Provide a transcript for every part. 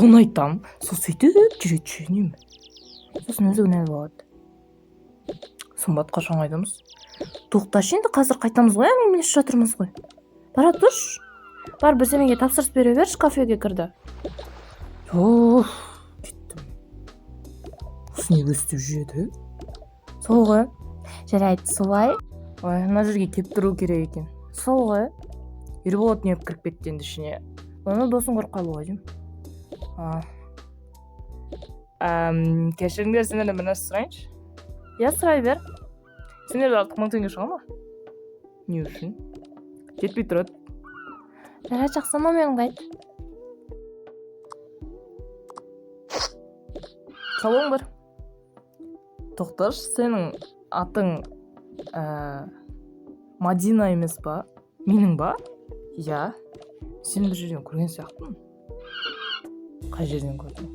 соны айтам. Сол сөйтіп жүреді жөнем. Сосын өзі кінәлі болады. Сымбат қашан қайтамыз? Тоқташы енді, қазір қайтамыз ғой, әңгімелесіп жатырмыз ғой. Бара тұрш. Бар, бірдемеге тапсырыс бере берші, кафеге кірді. Кеттім. Осы не өстіп жүреді? Сол ғой. Жарайды, солай. Ой, мына жерге кеп тұру керек екен. Сол ғой. Ерболат неғып кіріп кетті енді ішіне. Оны досын көріп қалу ғой деймін. Кешіріңдер, сендерден бір нәрсе сұрайыншы? Я, сұрай бер. Сендерде артық 1000 теңге шыға ма? Не үшін? Жетпей тұрады. Жарайды, жақсы, номеріңді айт. Салон бар. Тоқташ, сенің атың Мадина емес па? Менің ба? Я. Сен бір жерден көрген сияқтымын. Қай жерден көрдің?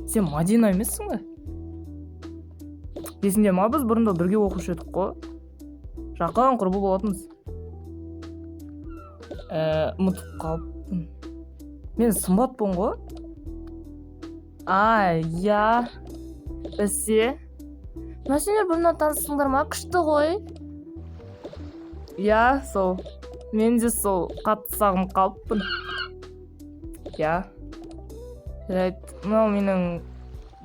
Сен Мадина емессің бе? Есіңде ма, біз бұрында бірге оқушы едік қой. Жақын құрбы болатынбыз. Ұмытып қалыппын. Мен Сымбатпын ғой. Я. Бәсе. Мына сендер бұрыннан таныстыңдар ма? Күшті ғой. Я, сол. Мен де сол қатты сағынып қалыппын. Я. Жарайды, мынау менің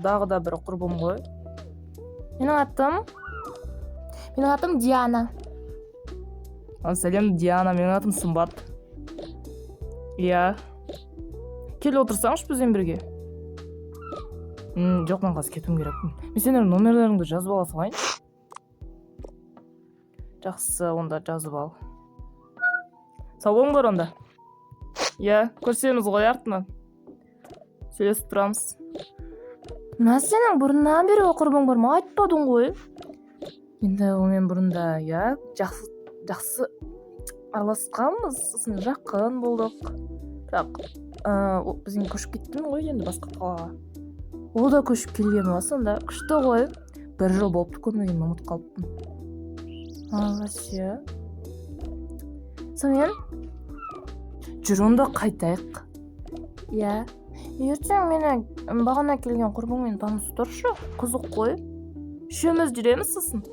дағы да бір құрбым ғой. Менің атым Диана. Сәлем, Диана, менің атым Сымбат. Я. Кел отырсаңшы бізбен бірге. Жоқ, мен қазір кетуім керекпін. Мен сендердің номерлеріңді жазып ала салайын. Жақсы, онда жазып ал. Сау болыңдар онда. Я, көрсеміз ғой артынан. Сөйлесіп тұрамыз. Мына сенің бұрыннан бері құрбың бар ма? Айтпадың ғой. Енді онымен бұрында, я, жақсы араласқанбыз, сосын жақын болдық. Бірақ біздің көшіп кеттім ғой енді басқа қалаға. Ол да көшіп келген ба сонда? Күшті ғой. 1 жыл болыпты көрмеген, ұмытып қалыппын. Бәсе. Сонымен жүр онда қайтайық. Я. Ертең мені бағана келген құрбыңмен таныстыршы. Қызық қой. Үшеуміз жүреміз сосын.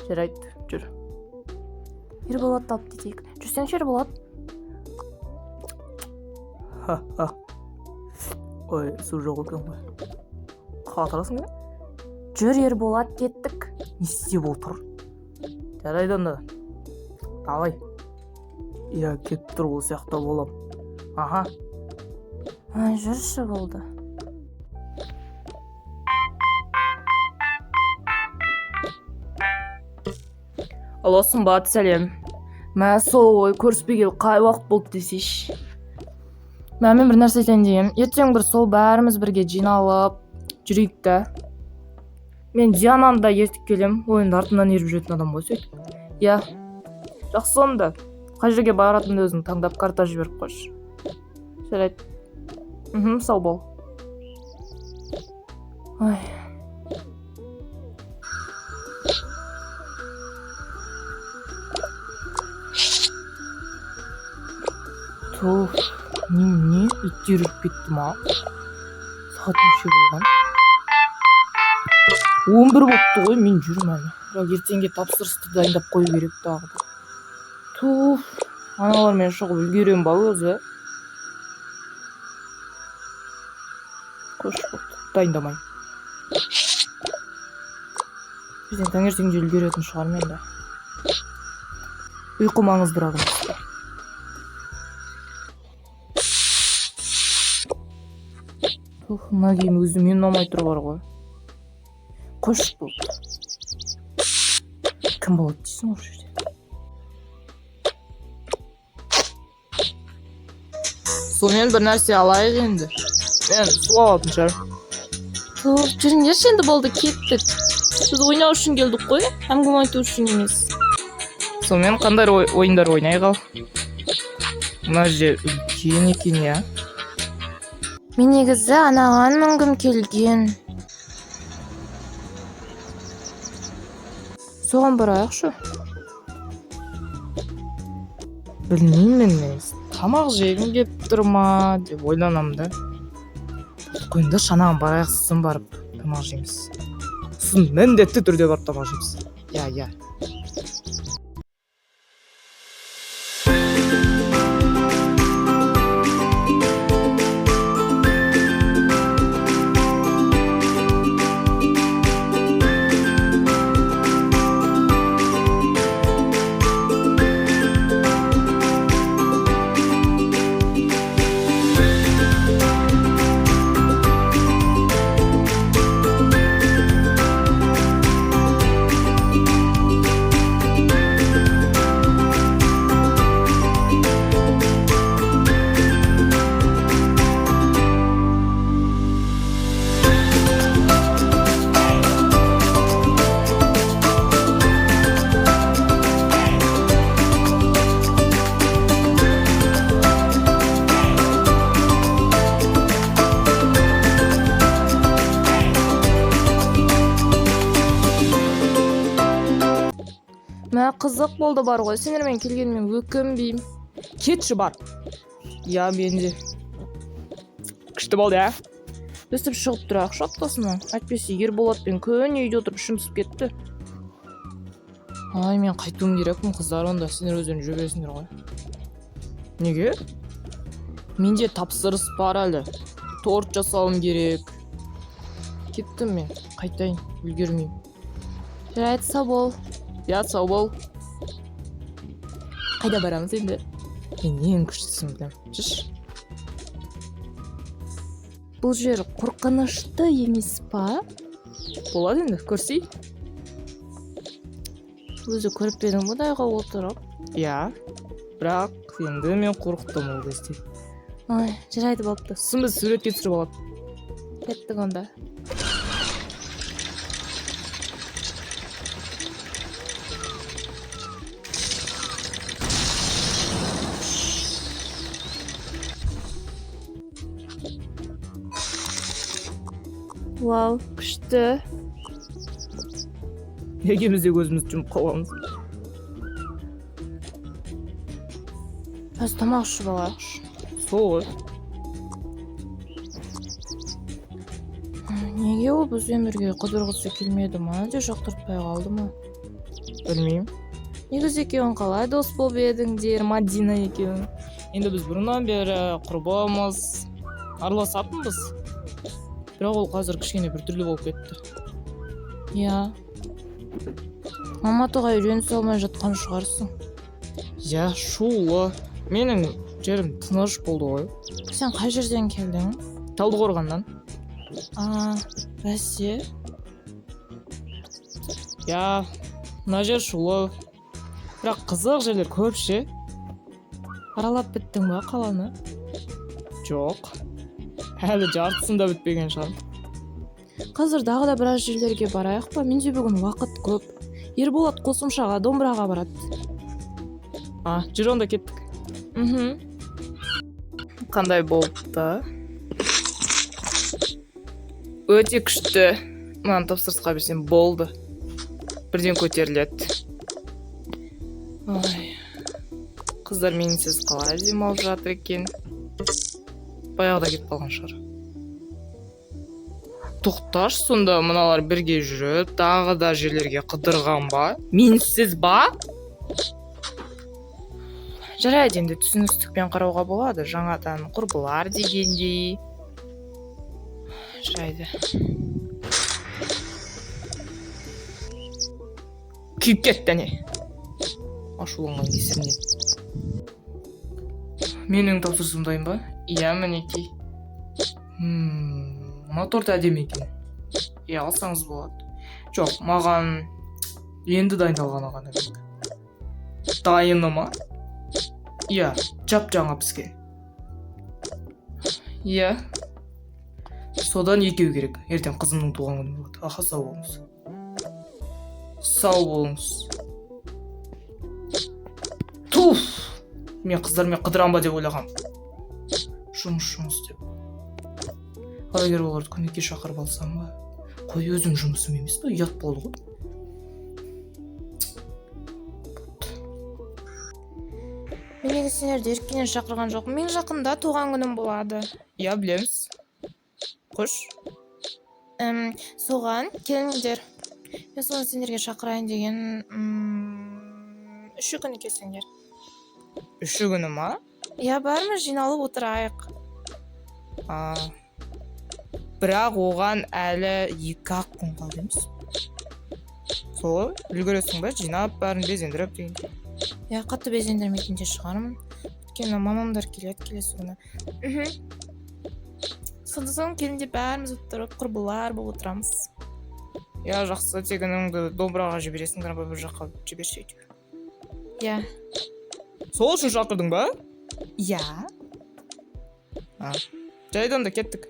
Жарайды, жүр. Ерболатты алып кетейік. Жүрсеңші, Ерболат. Ой, су жоқ екен ғой. Қатырасың ба? Жүр, Ерболат, кеттік. Не істеп отыр? Жарайды онда. Давай. Я кетіп тұр, ол сияқты болам. Жүрші болды. Алло, Сымбат, сәлем. Мә, сол ой, көріспегел қай уақыт болды десейші. Мен бір нәрсе айтайын деймін. Ертең бір сол бәріміз бірге жиналып жүрейік та. Мен Диананы да ертіп келем. Ойында артынан еріп жүретін адам ғой сөйтіп. Я. Жақсы онда. Қай жерге баратынды өзің таңдап карта жіберіп қойшы. Жарайды. Сау бол. Ой. Туф. Не? Иттер үріп кетті ма? Сағат неше болған? 11 болыпты ғой, мен жүрмін әлі. Бірақ ертеңге тапсырысты дайындап қою керек тағы да. Туф. Аналармен шығып үлгерем ба өзі? Қош болды, дайындамай. Бізден таңертеңде үлгеретін шығар мен да. Ұйқы маңыздырақ емес. Мына киім өзіме ұнамай тұр бар ғой. Қош болды. Кім болады дейсің осы жерде? Сонымен бір нәрсе алайық енді. Мен су алатын шығар. Жүріңдерші, енді болды, кеттік. Біз ойнау үшін келдік қой, әңгіме айту үшін емес. Сонымен қандай ойындар ойнайық ал? Мына жер үлкен екен, я. Мен негізі анаған мінгім келген. Соған барайықшы. Білмеймін, тамақ жегім келіп тұр ма деп ойланам да. қойыңда шанаған барайық, сосын барып тамақ жейміз. Сосын міндетті түрде барып тамақ жейміз. Иә. Мә қызық болды бар ғой, сендермен келгенмен өкінбеймін. Кетші бар. Я менде. Күшті болды, ә? Өстіп шығып тұрақ шаптасына. Әйтпесе Ерболатпен күн үйде отырып шымсып кетті. Ай, мен қайтуым керекпін, қыздар, онда сендер өздерің жүресіңдер ғой. Неге? Менде тапсырыс бар әлі. Торт жасауым керек. Кеттім мен, қайтайын, үлгермеймін. Жарайды, сау бол. Я, сау бол. Қайда барамыз енді? Мен ең күштісін білем. Жүш. Бұл жер қорқынышты емес па? Болады енді, көрсей. Өзі көріп бедің бұдайға отырып. Я, бірақ енді мен қорықтым ол кезде. Ой, жарайды болыпты. Сосын біз суретке түсіріп алады. Кеттік онда. Вау, күшті. Екеуміз де көзімізді жұмып қаламыз. Біз тамақ ішіп алайықшы. Сол. Неге ол бізбен бірге қыдырғысы келмеді ма? Де жақтыртпай қалды ма? Білмеймін. Негізі екеуің қалай дос болып едіңдер, Мадина екеуің? Енді біз бұрыннан бері құрбымыз, араласатынбыз. Бірақ ол қазір кішкене біртүрлі болып кетті. Я. Алматыға үйреніп салмай жатқан шығарсың. Я, шулы. Менің жерім тыныш болды ғой. Сен қай жерден келдің? Талдықорғаннан. Бәсе? Я, мына жер шулы. Бірақ қызық жерлер көп ше. Аралап біттің ба қаланы? Жоқ. Әлі жартысында бітпеген шығар. Қазір дағы да біраз жерлерге барайық па? Менде бүгін уақыт көп. Ерболат қосымшаға домбыраға барады. Жүр онда кеттік. Қандай болыпты? Өте күшті. Маған тапсырысқа берсем болды. Бірден көтеріледі. Ой. Қыздар менсіз қалай демалып жатыр екен. Баяғыда кетіп қалған шығар. Тоқташ, сонда мыналар бірге жүріп, тағы да жерлерге қыдырған ба? Менсіз ба? Жарайды, енді түсіністікпен қарауға болады. Жаңадан құрбылар дегендей. Жарайды. Күйіп кетті не? Ашуланған кесірінен. Менің тапсырысым дайын ба? Иә, мінекей. Мотор әдемі екен. Иә, алсаңыз болады. Жоқ, маған енді дайындалғаны ғана керек. Дайыны ма? Иә, жап-жаңа піскен. Иә. Содан екеу керек. Ертең қызымның туған күні болады. Сау болыңыз. Сау болыңыз. Туф! Мен қыздармен қыдырам ба деп ойлағам. Жұмыс деп. Егер оларды көмекке шақырып алсам ба? Қой, өзім жұмысым емес па? Ұят болды ғой. Мен неге сендерді еркенен шақырған жоқпын. Мен жақында туған күнім болады. Иә, білеміз. Қош. Соған келіңдер. Мен соны сендерге шақырайын деген 3 күні келсеңдер. 3 күні ма? Иә, бармыз, жиналып отырайық. Бірақ оған әлі 2-ақ күн қалды емес. Солай, үлгересің ба? Жинап бәрін безендіріп дегенде. Иә, қатты безендірмейтін де шығармын. Өйткені мамамдар келеді келесі күні. Сонда соң келінде бәріміз отырып құрбылар болып отырамыз. Иә, жақсы, тек ініңді домбыраға жібересің, бір жаққа жіберші әйтеуір. Иә. Сол үшін шақырдың ба? Иә. Жайдан да кеттік.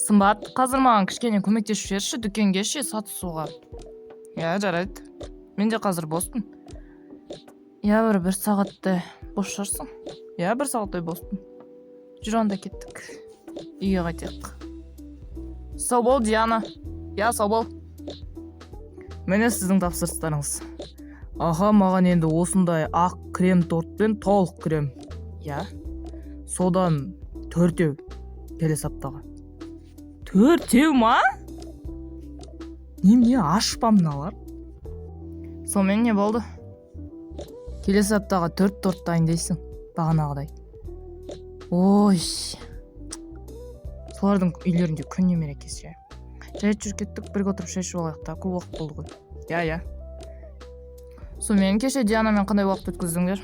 Сымбат, қазір маған кішкене көмектесіп жіберші, дүкенге сатысуға. Иә, жарайды. Мен де қазір боспын. Иә, бір сағаттай бос шығарсың. Иә, 1 сағаттай боспын. Жүр, онда кеттік. Үйге қайтайық. Сау бол, Диана. Иә, сау бол. Міне сіздің тапсырыстарыңыз. Аға, маған енді осындай ақ крем тортпен толық крем. Иә. Содан 4 келесі аптаға. 4 ма? Не ашпа мыналар? Сонымен не болды? Келесі аптаға 4 торт дайындайсың, бағанағыдай. Ой. Солардың үйлерінде күнне мерекесі. Жайт жүр кеттік, бірге отырып шай ішіп алайық та, көп уақыт болды ғой. Иә. Сонымен кеше Дианамен қандай уақыт өткіздіңдер?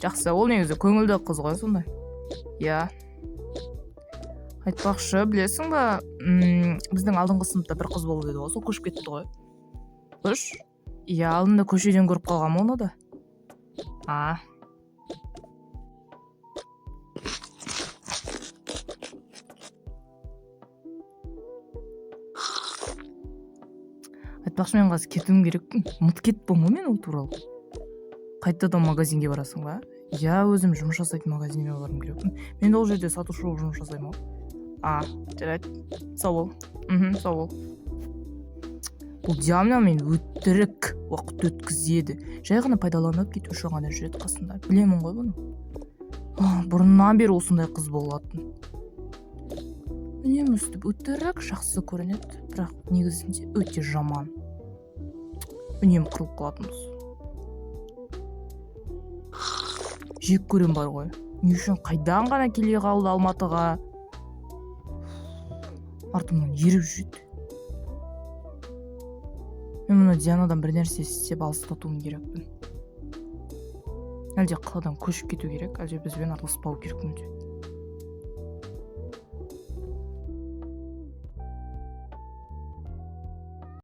Жақсы, ол негізі көңілді қыз ғой сондай. Иә. Айтпақшы, білесің ба, біздің алдыңғы сыныпта бір қыз болып еді ғой, сол көшіп кетті ғой. Қош? Иә, алдында көшеден көріп қалғам оны да. Айтпақшы, мен қазір кетуім керекпін. Ұмыт кетпін ғой мен ол туралы. Қайтадан магазинге барасың ба? Иә, өзім жұмыс жасайтын магазинге барым керекпін. Мен ол жерде сатушы болып жұмыс жасаймын ғой. Жарайды. Сау бол. Сау бол. Бұл Диана мен өтірік уақыт өткізеді. Жай ғана пайдаланып кету үшін ғана жүреді қасында. Білемін ғой бұны. Бұрыннан бері осындай қыз болатын. Үнемі өстіп өтірік жақсы көрінеді, бірақ негізінде өте жаман. Үнемі қырылып қалатынбыз. Жек көрем бар ғой. Не үшін қайдан ғана келе қалды Алматыға? Артымнан еріп жүреді. Мен мұны Дианадан бір нәрсе істеп алыстатуым керекпін. Әлде қаладан көшіп кету керек, әлде бізбен араласпау керек мүлде.